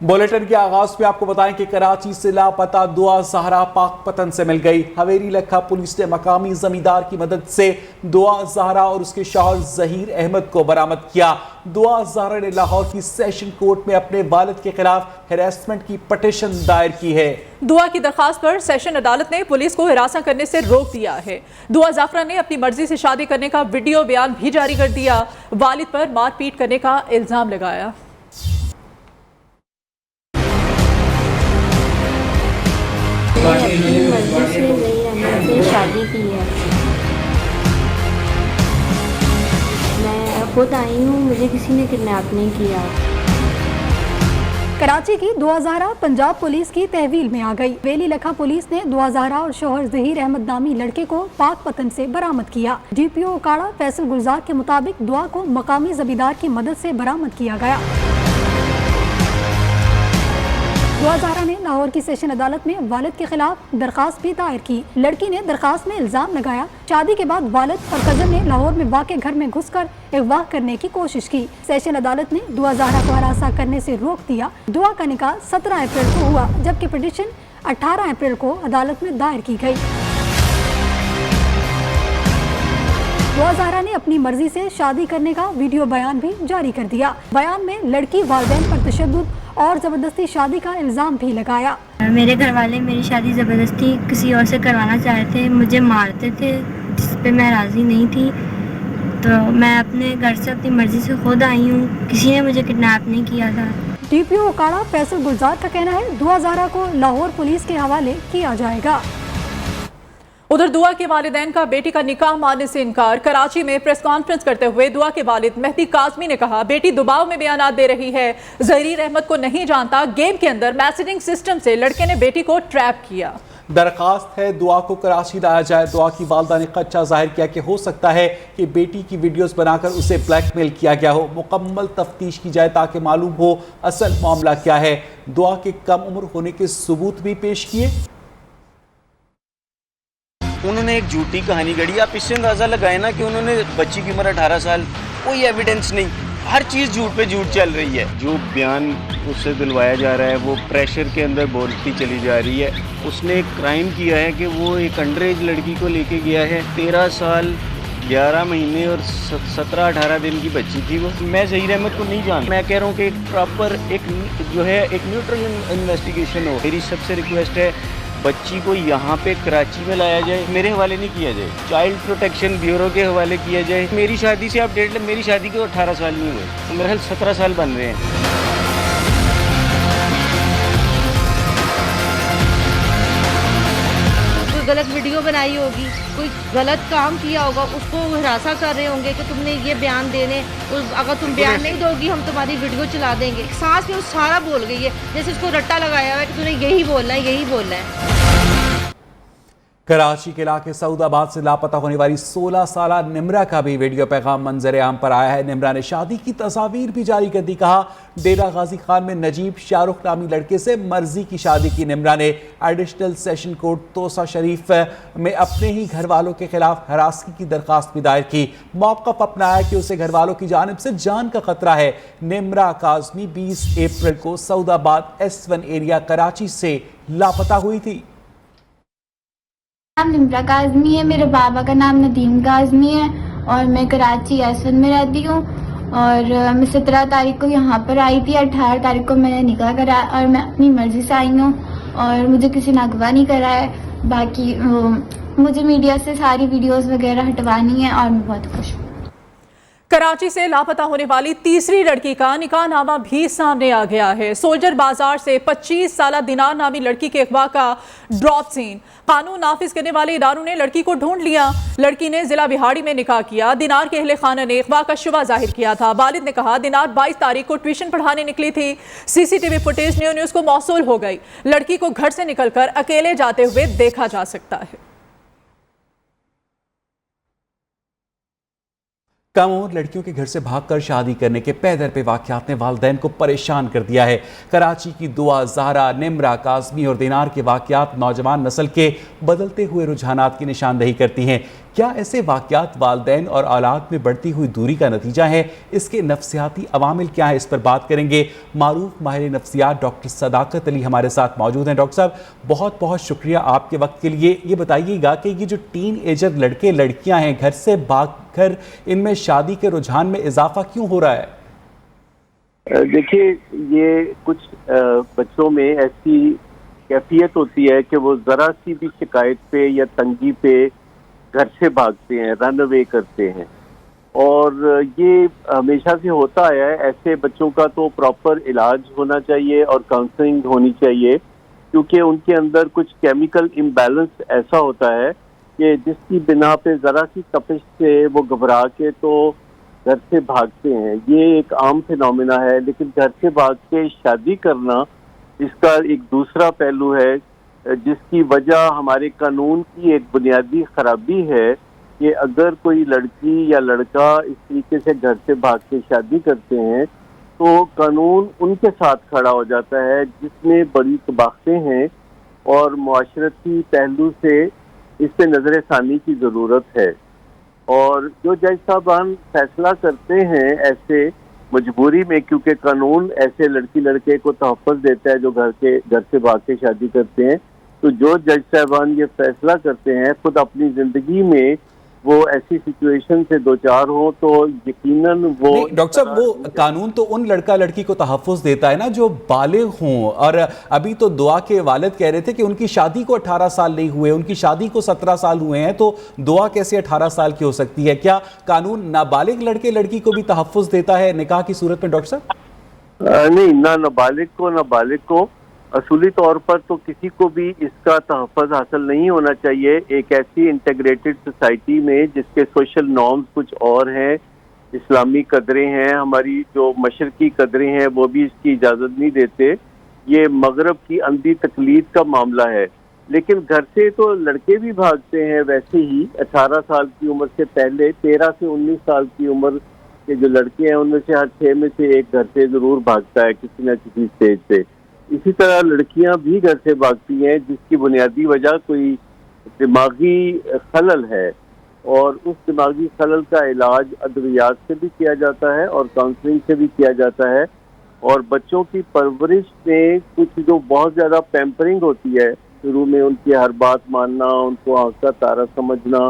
Bulletin के आगाज में आपको बताएं कि कराची से लापता दुआ ज़हरा पाकपतन से मिल गई। हवेली लखा पुलिस ने मकामी जमींदार की मदद से दुआ ज़हरा और उसके शौहर ज़हीर अहमद को बरामद किया। दुआ ज़हरा ने लाहौर की सेशन कोर्ट में अपने वालिद के खिलाफ हैरेसमेंट की पटिशन दायर की है। दुआ की दरखास्त पर सेशन अदालत ने पुलिस को हिरासत करने से रोक दिया है। दुआ ज़ाफरा ने अपनी मर्जी से शादी करने का वीडियो बयान भी जारी कर दिया। वालिद पर मारपीट करने का इल्जाम लगाया। अपनी मर्जी से ज़हीर अहमद से शादी की है। मैं खुद आई हूँ, मुझे किसी ने किडनैप नहीं किया। कराची की दुआ ज़हरा पंजाब पुलिस की तहवील में आ गई। हवेली लखा पुलिस ने दुआ ज़हरा और शौहर ज़हीर अहमद नामी लड़के को पाकपतन से बरामद किया। DPO उकाड़ा फैसल गुलजार के मुताबिक दुआ को मकामी जमींदार की मदद से बरामद किया गया। दुआ ज़हरा ने लाहौर की सेशन अदालत में वालिद के खिलाफ दरखास्त भी दायर की। लड़की ने दरखास्त में इल्जाम लगाया, शादी के बाद वालिद और कजन ने लाहौर में वाक़े घर में घुसकर अगवा करने की कोशिश की। सेशन अदालत ने दुआ ज़हरा को हरासा करने से रोक दिया। दुआ का निकाह 17 अप्रैल को हुआ, जबकि पिटीशन 18 अप्रैल को अदालत में दायर की गई। दुआ ज़हरा ने अपनी मर्जी से शादी करने का वीडियो बयान भी जारी कर दिया। बयान में लड़की वालिदैन पर तशद्दुद और ज़बरदस्ती शादी का इल्ज़ाम भी लगाया। मेरे घर वाले मेरी शादी ज़बरदस्ती किसी और से करवाना चाहते थे, मुझे मारते थे, जिस पे मैं राज़ी नहीं थी। तो मैं अपने घर से अपनी मर्ज़ी से खुद आई हूँ, किसी ने मुझे किडनैप नहीं किया था। DPO उकाड़ा फैसल गुलजार का कहना है दुआ ज़हरा को लाहौर पुलिस के हवाले किया जाएगा। उधर दुआ के वालिदैन का बेटी का निकाह मानने से इनकार। कराची में प्रेस कॉन्फ्रेंस करते हुए दुआ के वालिद मेहदी काज़मी ने कहा, बेटी दबाव में बयानात दे रही है, ज़हीर अहमद को नहीं जानता। गेम के अंदर मैसेजिंग सिस्टम से लड़के ने बेटी को ट्रैप किया। दरखास्त है दुआ को कराची लाया जाए। दुआ की वालदा ने खदशा जाहिर किया कि हो सकता है कि बेटी की वीडियोस बनाकर उसे ब्लैकमेल किया गया हो। मुकम्मल तफ्तीश की जाए ताकि मालूम हो असल मामला क्या है। दुआ के कम उम्र होने के सबूत भी पेश किए। उन्होंने एक झूठी कहानी गढ़ी। आप इससे अंदाज़ा लगाए ना कि उन्होंने बच्ची की उम्र 18 साल, कोई एविडेंस नहीं, हर चीज़ झूठ पे झूठ चल रही है। जो बयान उससे दिलवाया जा रहा है वो प्रेशर के अंदर बोलती चली जा रही है। उसने एक क्राइम किया है कि वो एक अंडर एज लड़की को लेके गया है। 13 साल 11 महीने और 17-18 दिन की बच्ची थी वो। मैं ज़हीर अहमद को नहीं जानता। मैं कह रहा हूँ कि एक प्रॉपर एक जो है एक न्यूट्रल इन्वेस्टिगेशन हो। मेरी सबसे रिक्वेस्ट है बच्ची को यहाँ पे कराची में लाया जाए, मेरे हवाले नहीं किया जाए, चाइल्ड प्रोटेक्शन ब्यूरो के हवाले किया जाए। मेरी शादी से आप डेट लें, मेरी शादी को 18 साल नहीं हुए, तो मेरे ख्याल 17 साल बन रहे हैं। कोई गलत वीडियो बनाई होगी, कोई गलत काम किया होगा, उसको हिरासा कर रहे होंगे कि तुमने ये बयान देने, अगर तुम बयान नहीं दोगी हम तुम्हारी वीडियो चला देंगे। सांस में वो सारा बोल गई है, जैसे उसको रट्टा लगाया हुआ है कि तूने यही बोलना है, यही बोलना है। कराची के इलाके सऊदाबाद से लापता होने वाली 16 साल निम्रा का भी वीडियो पैगाम मंजर आम पर आया है। निम्रा ने शादी की तस्वीर भी जारी कर दी। कहा, डेरा गाजी खान में नजीब शाहरुख नामी लड़के से मर्जी की शादी की। निम्रा ने एडिशनल सेशन कोर्ट तोसा शरीफ में अपने ही घर वालों के खिलाफ हरासगी की दरखास्त भी दायर की। मौक़िफ़ अपनाया कि उसे घर वालों की जानिब से जान का खतरा है। निम्रा काज़मी 20 अप्रैल को सऊदाबाद S1 एरिया कराची से लापता हुई थी। नाम निम्रा काज़मी है, मेरे बाबा का नाम नदीम काज़मी है और मैं कराची S1 में रहती हूँ। और मैं 17 तारीख को यहाँ पर आई थी, 18 तारीख को मैंने निकाह करा और मैं अपनी मर्ज़ी से आई हूँ और मुझे किसी ने अगवा नहीं करा है। बाकी मुझे मीडिया से सारी वीडियोस वगैरह हटवानी है और मैं बहुत खुश हूँ। कराची से लापता होने वाली तीसरी लड़की का निकाहनामा भी सामने आ गया है। सोल्जर बाजार से 25 साल दिनार नामी लड़की के अगवा का ड्रॉप सीन। कानून नाफिज करने वाले इदारों ने लड़की को ढूंढ लिया। लड़की ने जिला बिहाड़ी में निकाह किया। दिनार के अहले खाना ने अगवा का शुबा जाहिर किया था। वालिद ने कहा, दिनार 22 तारीख को ट्यूशन पढ़ाने निकली थी। CCTV फुटेज न्यूज़ को मौसूल हो गई। लड़की को घर से निकलकर अकेले जाते हुए देखा जा सकता है। कम उम्र लड़कियों के घर से भागकर शादी करने के पैदर पे वाक़यात ने वालिदैन को परेशान कर दिया है। कराची की दुआ ज़हरा, निम्रा, काज़मी और दिनार के वाक़यात नौजवान नस्ल के बदलते हुए रुझानात की निशानदही करती हैं। کیا ایسے واقعات والدین اور اولاد میں بڑھتی ہوئی دوری کا نتیجہ ہے؟ اس کے نفسیاتی عوامل کیا ہیں؟ اس پر بات کریں گے۔ معروف ماہر نفسیات ڈاکٹر صداقت علی ہمارے ساتھ موجود ہیں۔ ڈاکٹر صاحب بہت بہت شکریہ آپ کے وقت کے لیے۔ یہ بتائیے گا کہ یہ جو ٹین ایجر لڑکے لڑکیاں ہیں گھر سے بھاگ کر ان میں شادی کے رجحان میں اضافہ کیوں ہو رہا ہے؟ دیکھیے، یہ کچھ بچوں میں ایسی کیفیت ہوتی ہے کہ وہ ذرا سی بھی شکایت پہ یا تنگی پہ گھر سے بھاگتے ہیں، رن اوے کرتے ہیں، اور یہ ہمیشہ سے ہوتا آیا ہے۔ ایسے بچوں کا تو پراپر علاج ہونا چاہیے اور کاؤنسلنگ ہونی چاہیے، کیونکہ ان کے اندر کچھ کیمیکل امبیلنس ایسا ہوتا ہے کہ جس کی بنا پہ ذرا سی تپش سے وہ گھبرا کے تو گھر سے بھاگتے ہیں۔ یہ ایک عام فینومینا ہے، لیکن گھر سے بھاگ کے شادی کرنا اس کا ایک دوسرا پہلو ہے، جس کی وجہ ہمارے قانون کی ایک بنیادی خرابی ہے کہ اگر کوئی لڑکی یا لڑکا اس طریقے سے گھر سے بھاگ کے شادی کرتے ہیں تو قانون ان کے ساتھ کھڑا ہو جاتا ہے، جس میں بڑی تباہتیں ہیں اور معاشرتی پہلو سے اس پہ نظر ثانی کی ضرورت ہے۔ اور جو جج صاحبان فیصلہ کرتے ہیں ایسے مجبوری میں، کیونکہ قانون ایسے لڑکی لڑکے کو تحفظ دیتا ہے جو گھر سے بھاگ کے شادی کرتے ہیں، تو جو جج صاحبان یہ فیصلہ کرتے ہیں خود اپنی زندگی میں وہ ایسی سچویشن سے دوچار ہوں تو یقیناً وہ ڈاکٹر صاحب وہ قانون تو ان لڑکا لڑکی کو تحفظ دیتا ہے نا جو بالغ ہوں، اور ابھی تو دعا کے والد کہہ رہے تھے کہ ان کی شادی کو 18 سال نہیں ہوئے، ان کی شادی کو 17 سال ہوئے ہیں، تو دعا کیسے 18 سال کی ہو سکتی ہے؟ کیا قانون نابالغ لڑکے لڑکی کو بھی تحفظ دیتا ہے نکاح کی صورت میں ڈاکٹر صاحب؟ نہیں، نہ نابالغ کو اصولی طور پر تو کسی کو بھی اس کا تحفظ حاصل نہیں ہونا چاہیے۔ ایک ایسی انٹیگریٹڈ سوسائٹی میں جس کے سوشل نارمز کچھ اور ہیں، اسلامی قدریں ہیں، ہماری جو مشرقی قدریں ہیں وہ بھی اس کی اجازت نہیں دیتے، یہ مغرب کی اندھی تقلید کا معاملہ ہے۔ لیکن گھر سے تو لڑکے بھی بھاگتے ہیں ویسے ہی 18 سال کی عمر سے پہلے، 13 سے 19 سال کی عمر کے جو لڑکے ہیں ان میں سے ہر 6 میں سے ایک گھر سے ضرور بھاگتا ہے کسی نہ کسی اسٹیج پہ۔ اسی طرح لڑکیاں بھی گھر سے بھاگتی ہیں جس کی بنیادی وجہ کوئی دماغی خلل ہے، اور اس دماغی خلل کا علاج ادویات سے بھی کیا جاتا ہے اور کاؤنسلنگ سے بھی کیا جاتا ہے۔ اور بچوں کی پرورش میں کچھ جو بہت زیادہ پیمپرنگ ہوتی ہے، شروع میں ان کی ہر بات ماننا، ان کو آنکھ کا تارا سمجھنا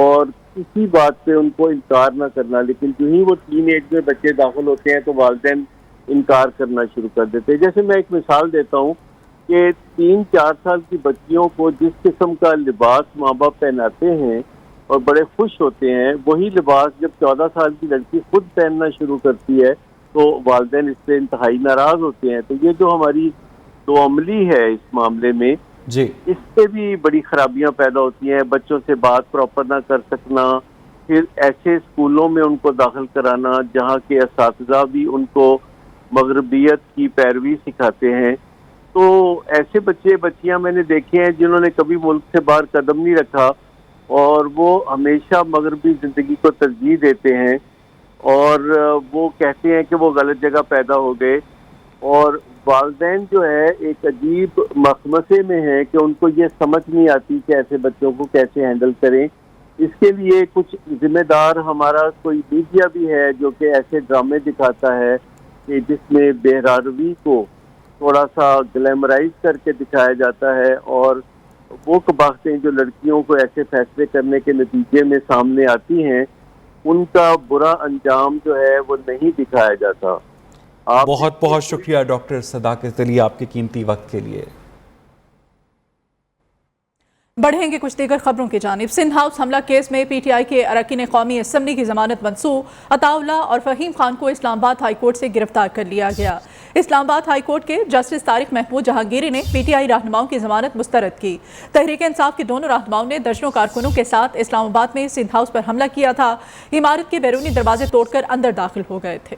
اور کسی بات پہ ان کو انکار نہ کرنا، لیکن جو ہی وہ ٹین ایج میں بچے داخل ہوتے ہیں تو والدین انکار کرنا شروع کر دیتے ہیں۔ جیسے میں ایک مثال دیتا ہوں کہ 3-4 سال کی بچیوں کو جس قسم کا لباس ماں باپ پہناتے ہیں اور بڑے خوش ہوتے ہیں، وہی لباس جب 14 سال کی لڑکی خود پہننا شروع کرتی ہے تو والدین اس سے انتہائی ناراض ہوتے ہیں۔ تو یہ جو ہماری دو عملی ہے اس معاملے میں، جی، اس سے بھی بڑی خرابیاں پیدا ہوتی ہیں۔ بچوں سے بات پراپر نہ کر سکنا، پھر ایسے اسکولوں میں ان کو داخل کرانا جہاں کے اساتذہ بھی ان کو مغربیت کی پیروی سکھاتے ہیں، تو ایسے بچے بچیاں میں نے دیکھے ہیں جنہوں نے کبھی ملک سے باہر قدم نہیں رکھا اور وہ ہمیشہ مغربی زندگی کو ترجیح دیتے ہیں، اور وہ کہتے ہیں کہ وہ غلط جگہ پیدا ہو گئے، اور والدین جو ہے ایک عجیب مخمصے میں ہیں کہ ان کو یہ سمجھ نہیں آتی کہ ایسے بچوں کو کیسے ہینڈل کریں۔ اس کے لیے کچھ ذمہ دار ہمارا کوئی میڈیا بھی ہے جو کہ ایسے ڈرامے دکھاتا ہے کہ جس میں بہراروی کو تھوڑا سا گلیمرائز کر کے دکھایا جاتا ہے، اور وہ قباحتیں جو لڑکیوں کو ایسے فیصلے کرنے کے نتیجے میں سامنے آتی ہیں ان کا برا انجام جو ہے وہ نہیں دکھایا جاتا۔ بہت بہت شکریہ ڈاکٹر صداقت علی آپ کے قیمتی وقت کے لیے۔ بڑھیں گے کچھ دیگر خبروں کی جانب۔ سندھ ہاؤس حملہ کیس میں پی ٹی آئی کے اراکین قومی اسمبلی کی ضمانت منسوخ، عطاء اللہ اور فہیم خان کو اسلام آباد ہائی کورٹ سے گرفتار کر لیا گیا۔ اسلام آباد ہائی کورٹ کے جسٹس طارق محمود جہانگیری نے پی ٹی آئی رہنماؤں کی ضمانت مسترد کی۔ تحریک انصاف کے دونوں رہنماؤں نے درجنوں کارکنوں کے ساتھ اسلام آباد میں سندھ ہاؤس پر حملہ کیا تھا، عمارت کے بیرونی دروازے توڑ کر اندر داخل ہو گئے تھے۔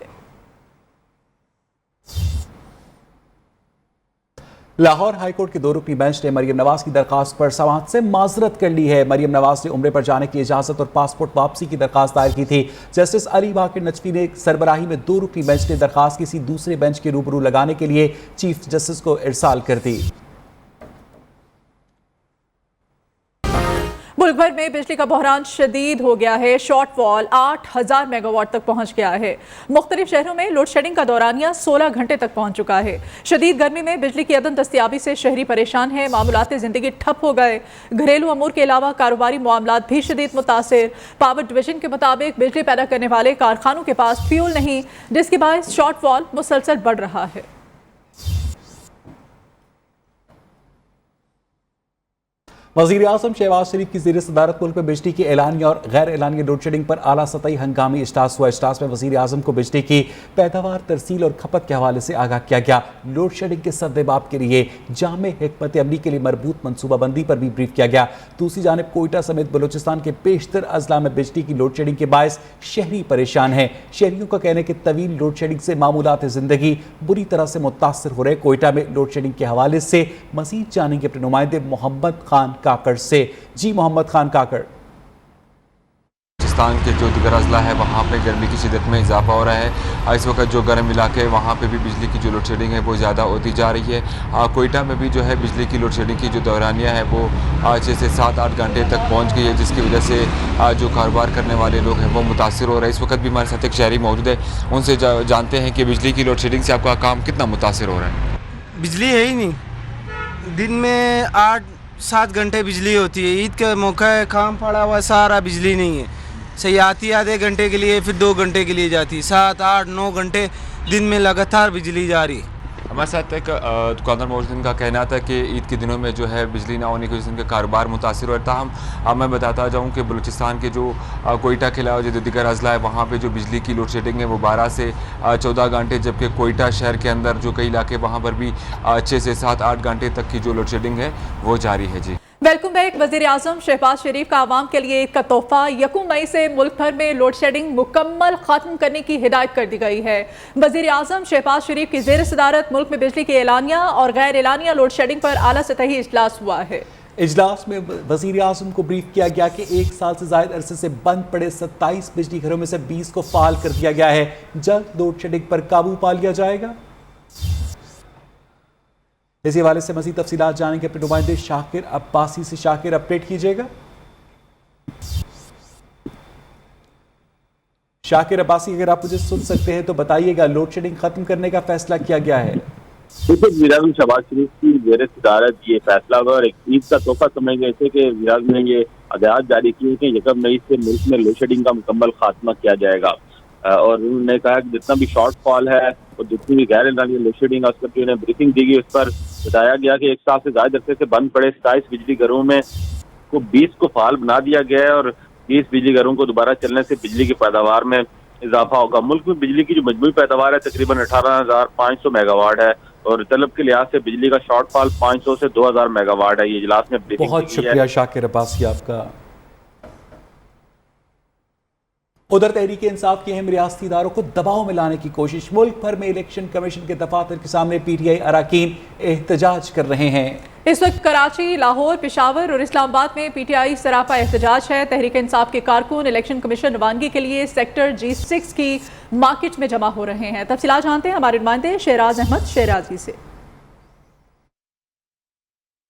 لاہور ہائی کورٹ کے 2 رکنی بینچ نے مریم نواز کی درخواست پر سماعت سے معذرت کر لی ہے۔ مریم نواز نے عمرے پر جانے کی اجازت اور پاسپورٹ واپسی کی درخواست دائر کی تھی۔ جسٹس علی باقر نجفی نے سربراہی میں 2 رکنی بینچ نے درخواست کسی دوسرے بینچ کے روبرو لگانے کے لیے چیف جسٹس کو ارسال کر دی۔ मुल्क भर में बिजली का बहरान शदीद हो गया है। शॉर्टफॉल 8000 मेगावाट तक पहुंच गया है। मुख्तलिफ शहरों में लोड शेडिंग का दौरानिया 16 घंटे तक पहुंच चुका है। शदीद गर्मी में बिजली की अदम दस्तयाबी से शहरी परेशान है। मामूलात ज़िंदगी ठप हो गए। घरेलू अमूर के अलावा कारोबारी मामलात भी शदीद मुतासिर। पावर डिवीजन के मुताबिक बिजली पैदा करने वाले कारखानों के पास फ्यूल नहीं, जिसके बायस शॉर्टफॉल मुसलसल बढ़ रहा है। वज़ीर आज़म शहबाज शरीफ की ज़ेर सदारत मुल्क में बिजली की एलानिया और गैर एलानिया लोड शेडिंग पर आला सतही हंगामी इजलास हुआ। इजलास में वज़ीर आज़म को बिजली की पैदावार, तरसील और खपत के हवाले से आगाह किया गया। लोड शेडिंग के सद्देबाब के लिए जामे हिकमत अमली के लिए मरबूत मनसूबाबंदी पर भी ब्रीफ किया गया। दूसरी जानिब कोयटा समेत बलूचिस्तान के पेशतर अजला में बिजली की लोड शेडिंग के बायस शहरी परेशान हैं। शहरियों का कहना है कि तवील लोड शेडिंग से मामूलात ज़िंदगी बुरी तरह से मुतासर हो रहे। कोयटा में लोड शेडिंग के हवाले से मज़ीद जानेंगे अपने नुमाइंदे मोहम्मद खान काकड़ से। जी मोहम्मद खान काकड़, बलूचिस्तान के जो दिगर अजला है वहाँ पे गर्मी की शिदत में इजाफा हो रहा है। इस वक्त जो गर्म इलाके हैं वहाँ पे भी बिजली की जो लोड शेडिंग है वो ज़्यादा होती जा रही है। कोयटा में भी जो है बिजली की लोड शेडिंग की जो दौरानिया है वो 6 से 7-8 घंटे तक पहुँच गई है, जिसकी वजह से जो कारोबार करने वाले लोग हैं वो मुतासिर हो रहे हैं। इस वक्त भी हमारे साथ एक शहरी मौजूद है, उनसे जानते हैं कि बिजली की लोड शेडिंग से आपका काम कितना मुतासिर हो रहा है। बिजली है ही नहीं, दिन में 8-7 घंटे बिजली होती है। ईद का मौका है, काम पड़ा हुआ सारा, बिजली नहीं है। सही आती आधे घंटे के लिए, फिर 2 घंटे के लिए जाती है। 7-8-9 घंटे दिन में लगातार बिजली जा रही है। हमारे साथ एक दुकानदार मौजूद का कहना था कि ईद के दिनों में जो है बिजली ना होने की वजह से उनका कारोबार मुतासिर होता है। हम मैं बताता जाऊँ कि बलूचिस्तान के जो कोयटा के अलावा जो दिगर अजला है वहाँ पे जो बिजली की लोड शेडिंग है वो 12 से 14 घंटे, जबकि कोयटा शहर के अंदर जो कई इलाके वहाँ पर भी 6 से 7-8 घंटे तक की जो लोड शेडिंग है वो जारी है। जी वेलकम बैक। वज़ीर आज़म शहबाज शरीफ का आवाम के लिए ईद का तोहफा, 1 मई से मुल्क भर में लोड शेडिंग मुकम्मल खत्म करने की हिदायत कर दी गई है। वज़ीर आज़म शहबाज शरीफ की ज़ेर सदारत मुल्क में बिजली की एलानिया और गैर एलानिया लोड शेडिंग पर आला सतही इजलास हुआ है। इजलास में वज़ीर आज़म को ब्रीफ किया गया कि 1 साल से ज़ायद अरसे से बंद पड़े 27 बिजली घरों में से 20 को फ़ाल कर दिया गया है। जल्द लोड शेडिंग पर काबू पा लिया जाएगा। इसी हवाले से मज़ीद तफसीलात जानेंगे अपने नुमाइंदे शाकिर अब्बासी से। शाकिर, अपडेट कीजिएगा। शाकिर अब्बासी, अगर आप मुझे सुन सकते हैं तो बताइएगा, लोड शेडिंग खत्म करने का फैसला किया गया है। देखिए, शहबाज शरीफ की ज़ेर सदारत ये फैसला हुआ और एक ईद का तोहफा समझ गए थे कि वज़ीर ने ये हदायत जारी की कि 1 मई से मुल्क में लोड शेडिंग का मुकम्मल खात्मा किया जाएगा। और उन्होंने कहा कि जितना भी शॉर्ट फॉल है और जितनी भी गैर एलानिया लोड शेडिंग है उस पर उन्हें ब्रीफिंग दी गई। उस पर बताया गया कि 1 साल से ज़्यादा अरसे से बंद पड़े 27 बिजली घरों में को 20 को फाल बना दिया गया है और 20 बिजली घरों को दोबारा चलने से बिजली की पैदावार में इजाफा होगा। मुल्क में बिजली की जो मजमूई पैदावार है तकरीबन 18,500 मेगावाट है और तलब के लिहाज से बिजली का शॉर्ट फॉल 500 से 2,000 मेगावाट है। ये इजलास में बहुत शुक्रिया शाकिर अब्बासी आपका। उधर तहरीक इंसाफ के अहम रियासती इदारों को दबाव में लाने की कोशिश। मुल्क भर में इलेक्शन कमीशन के दफातर के सामने PTI अरकान एहतजाज कर रहे हैं। इस वक्त कराची, लाहौर, पेशावर और इस्लामाबाद में PTI सरापा एहतजाज है। तहरीक इंसाफ के कारकुन इलेक्शन कमीशन रवानगी के लिए सेक्टर G6 की मार्केट में जमा हो रहे हैं। तफसीलात जानते हैं हमारे नुमाइंदे शहराज अहमद शहराजी से।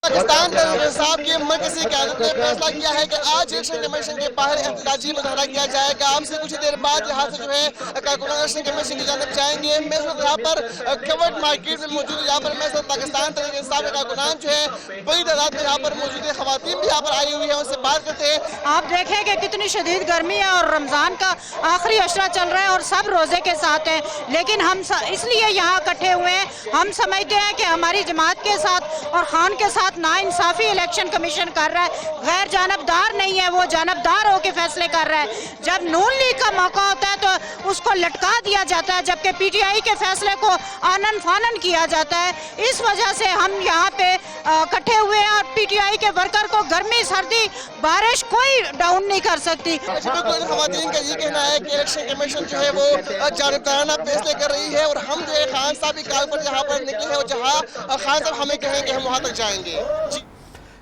पाकिस्तान तहरीक इंसाफ की मरकज़ी क़यादत ने फैसला किया है कि आज इलेक्शन कमीशन के बाहर एहतजाजी मुजाहरा किया जाएगा। हमसे कुछ देर बाद यहाँ से जो है कारकुनान इलेक्शन कमीशन की जानिब जाएंगे। मैं यहाँ पर कवर्ड मार्केट में मौजूद, यहाँ पर मैं पाकिस्तान तहरीक इंसाफ के कारकुनान जो है बड़ी तादाद में यहाँ पर मौजूद है। ख़वातीन भी यहाँ पर आई हुई है, उनसे बात करते हैं। आप देखें कि कितनी शदीद गर्मी है और रमज़ान का आखिरी अशरा चल रहा है और सब रोज़े के साथ हैं, लेकिन हम इसलिए यहाँ इकट्ठे हुए हैं। हम समझते हैं कि हमारी जमात के साथ और खान के साथ नाइंसाफी इलेक्शन कमीशन कर रहा है, गैर जानबदार नहीं है, वो जानबदार होकर फैसले कर रहा है। जब नून लीग का मौका होता है तो उसको लटका दिया जाता है, जबकि PTI के फैसले को आनन फानन किया जाता है। इस वजह से हम यहाँ पे इकट्ठे हुए हैं और PTI के वर्कर को गर्मी, सर्दी, बारिश कोई डाउन नहीं कर सकती। ख़वातीन का ये कहना है कि इलेक्शन कमीशन जो है वो जानबदाराना फैसले कर रही है और हम जो है खान साहब की कॉल पर यहाँ पर निकले हैं और जहाँ खान साहब हमें कहेंगे हम वहाँ तक जाएंगे।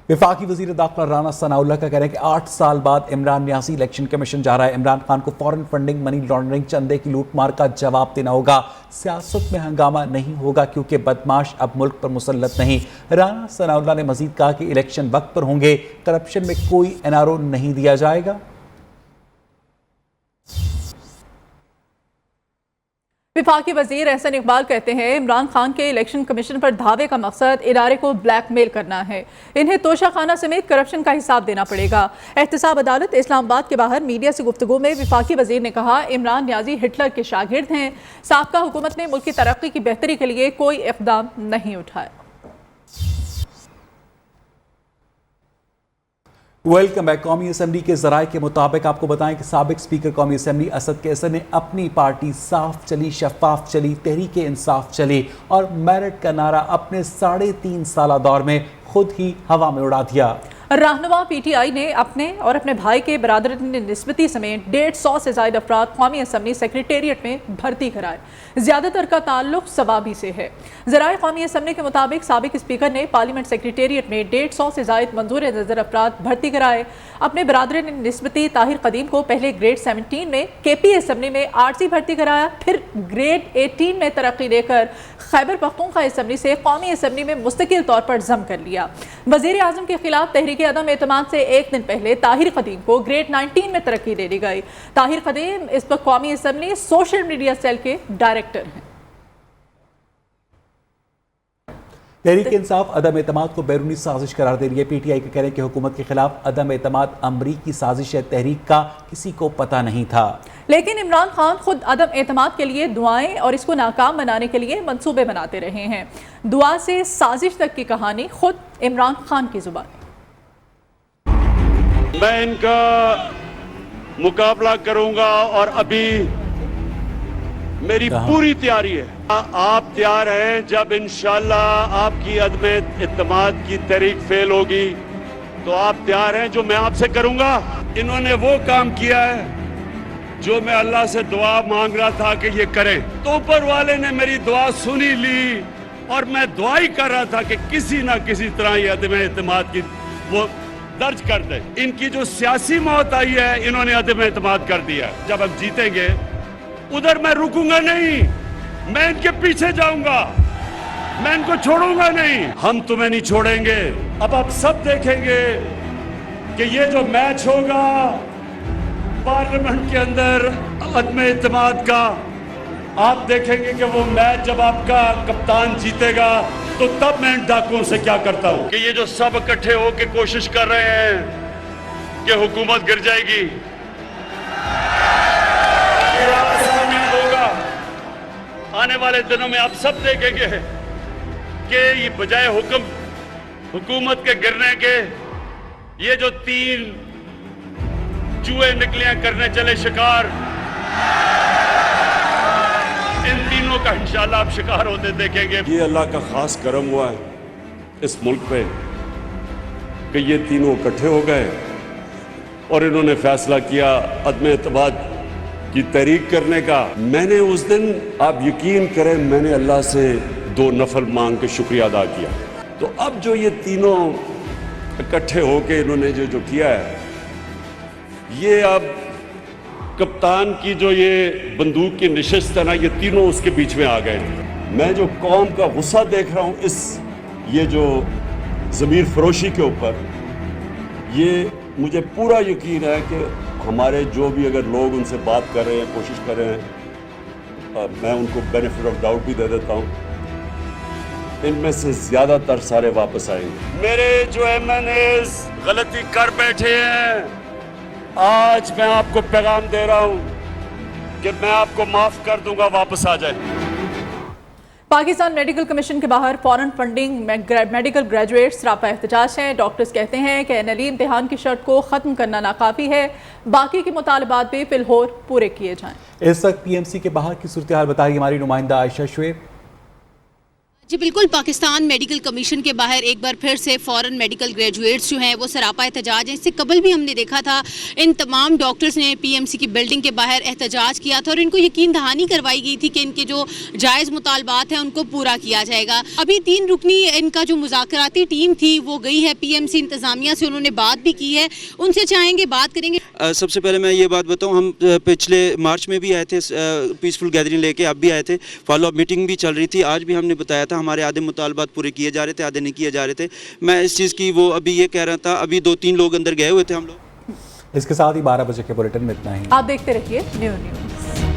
वफाकी वज़ीर दाखिला राना सनाउल्लाह का कहना है कि 8 साल बाद इमरान न्यासी इलेक्शन कमीशन जा रहा है। इमरान खान को फॉरेन फंडिंग, मनी लॉन्ड्रिंग, चंदे की लूटमार का जवाब देना होगा। सियासत में हंगामा नहीं होगा क्योंकि बदमाश अब मुल्क पर मुसल्लत नहीं। राना सनाउल्लाह ने मजीद कहा कि इलेक्शन वक्त पर होंगे, करप्शन में कोई एनआरओ नहीं दिया जाएगा। वफाकी वजीर एहसन इकबाल कहते हैं इमरान खान के इलेक्शन कमीशन पर धावे का मकसद इदारे को ब्लैकमेल करना है। इन्हें तोशाखाना समेत करप्शन का हिसाब देना पड़ेगा। एहतसाब अदालत इस्लामाबाद के बाहर मीडिया से गुफ्तगू में वफाकी वजीर ने कहा इमरान न्याजी हिटलर के शागिर्द हैं। साबका हुकूमत ने मुल्क की तरक्की की बेहतरी के लिए कोई इक़दाम नहीं उठाया। Welcome back. कौमी असम्बली के ज़राए के मुताबिक आपको बताएं कि साबिक स्पीकर कौमी असम्बली असद कैसर ने अपनी पार्टी साफ चली, शफाफ चली, तहरीक इंसाफ चली और मेरिट का नारा अपने 3.5 साला दौर में खुद ही हवा में उड़ा दिया। रहनुमा पीटीआई ने अपने और अपने भाई के बरादरी निस्बती समेत 150 से ज़ायद अफराद कौमी असम्बली सेक्रेटेरिएट में भर्ती कराए। ज़्यादातर का ताल्लुक सवाबी से है। ज़राए कौमी असम्बली के मुताबिक साबिक स्पीकर ने पार्लियामेंट सेक्रेटेरिएट में 150 से ज़ायद मंजूर नज़र अफराद भर्ती कराए। अपने बरादरी निस्बती ताहिर कदीम को पहले ग्रेड 17 में KP असम्बली में आर्जी भर्ती कराया, फिर ग्रेड 18 में तरक्की देकर खैबर पख्तूनख्वा असम्बली से कौमी असम्बली में मुस्तकिल तौर पर जम कर लिया। वज़ीर आज़म के खिलाफ तहरीक अदम एतमाद से एक दिन पहले ताहिर कदीम को ग्रेड 19 में तरक्की दे दी गई। ताहिर कदीम इस वक्त कौमी असम्बली सोशल मीडिया सेल के डायरेक्टर हैं। तहरीक इंसाफ अदम एतमाद को बैरूनी साजिश करार दे रही है। पीटीआई का कहना है कि हुकूमत के खिलाफ अदम एतमाद अमरीकी साजिश है, तहरीक का किसी को पता नहीं था। लेकिन इमरान खान खुद अदम एतमाद के लिए दुआएं और इसको नाकाम बनाने के लिए मंसूबे बनाते रहे हैं। दुआ से साजिश तक की कहानी खुद इमरान खान की जुबान। मैं इनका मुकाबला करूंगा और अभी मेरी पूरी तैयारी है। आप तैयार हैं? जब इंशाल्लाह आपकी अदम इत्तेमाद की तहरीक फेल होगी तो आप तैयार हैं? जो मैं आपसे करूंगा, इन्होंने वो काम किया है जो मैं अल्लाह से दुआ मांग रहा था कि ये करें, तो ऊपर वाले ने मेरी दुआ सुनी ली और मैं दुआ ही कर रहा था कि किसी ना किसी तरह ये अदम इत्तेमाद की वो दर्ज कर दे। इनकी जो सियासी मौत आई है, इन्होंने अदम इत्तेमाद कर दिया। जब हम जीतेंगे उधर मैं रुकूंगा नहीं, मैं इनके पीछे जाऊंगा, मैं इनको छोड़ूंगा नहीं। हम तुम्हें नहीं छोड़ेंगे। अब आप सब देखेंगे कि ये जो मैच होगा पार्लियामेंट के अंदर अदम इत्तेमाद का, आप देखेंगे कि वो मैच जब आपका कप्तान जीतेगा तो तब मैं इन डाकुओं से क्या करता हूं कि ये जो सब इकट्ठे होकर कोशिश कर रहे हैं कि हुकूमत गिर जाएगी, होगा आने वाले दिनों में आप सब देखेंगे कि ये बजाय हुकूमत के गिरने के ये जो 3 चूहे निकलियां करने चले शिकार, इन तीनों का इंशाल्लाह आप शिकार होते देखेंगे। ये अल्लाह का खास करम हुआ है इस मुल्क पे कि ये तीनों इकट्ठे हो गए और इन्होंने फैसला किया अदम इत्तेमाद की तहरीक करने का। मैंने उस दिन, आप यकीन करें, मैंने अल्लाह से 2 नफल मांग के शुक्रिया अदा किया। तो अब जो ये तीनों इकट्ठे होके इन्होंने जो किया है, ये अब कप्तान की जो ये बंदूक की निशिस्त है ना, ये तीनों उसके बीच में आ गए। मैं जो कौम का गुस्सा देख रहा हूँ इस ये जो ज़मीर फरोशी के ऊपर, ये मुझे पूरा यकीन है कि हमारे जो भी अगर लोग उनसे बात कर रहे हैं, कोशिश कर रहे हैं, मैं उनको बेनिफिट ऑफ डाउट भी दे देता हूँ, इनमें से ज़्यादातर सारे वापस आएंगे। मेरे जो MNAs गलती कर बैठे हैं, आज मैं आपको पैगाम दे रहा हूं कि मैं आपको माफ कर दूंगा, वापस आ जाए। पाकिस्तान मेडिकल कमीशन के बाहर फॉरेन फंडिंग मेडिकल ग्रेजुएट्स रापा एहतजाज हैं। डॉक्टर्स कहते हैं कि NLE इम्तिहान की शर्त को ख़त्म करना नाकाफ़ी है, बाकी के मुतालबात भी फिलहौर पूरे किए जाएं। इस वक्त PMC के बाहर की सूरत हाल बता रही हमारी नुमाइंदा आयशा शुएब। जी बिल्कुल, पाकिस्तान मेडिकल कमीशन के बाहर एक बार फिर से फॉरेन मेडिकल ग्रेजुएट्स जो हैं वो सरापा एहतजाज हैं। इससे कबल भी हमने देखा था इन तमाम डॉक्टर्स ने पीएमसी की बिल्डिंग के बाहर एहतजाज किया था और इनको यकीन दहानी करवाई गई थी कि इनके जो जायज़ मुतालबात हैं उनको पूरा किया जाएगा। अभी 3 रुकनी इनका जो मुज़ाकराती टीम थी वो गई है पीएमसी इंतज़ामिया से, उन्होंने बात भी की है, उनसे चाहेंगे बात करेंगे। सबसे पहले मैं ये बात बताऊँ, हम पिछले मार्च में भी आए थे पीसफुल गैदरिंग लेके, अब भी आए थे, फॉलो अप मीटिंग भी चल रही थी, आज भी हमने बताया था हमारे आधे मुतालबात पूरे किए जा रहे थे, आधे नहीं किए जा रहे थे। मैं इस चीज़ की वो अभी ये कह रहा था, अभी 2-3 लोग अंदर गए हुए थे हम लोग। इसके साथ ही 12 बजे के बुलेटिन में इतना ही। आप देखते रहिए न्यू न्यूज़।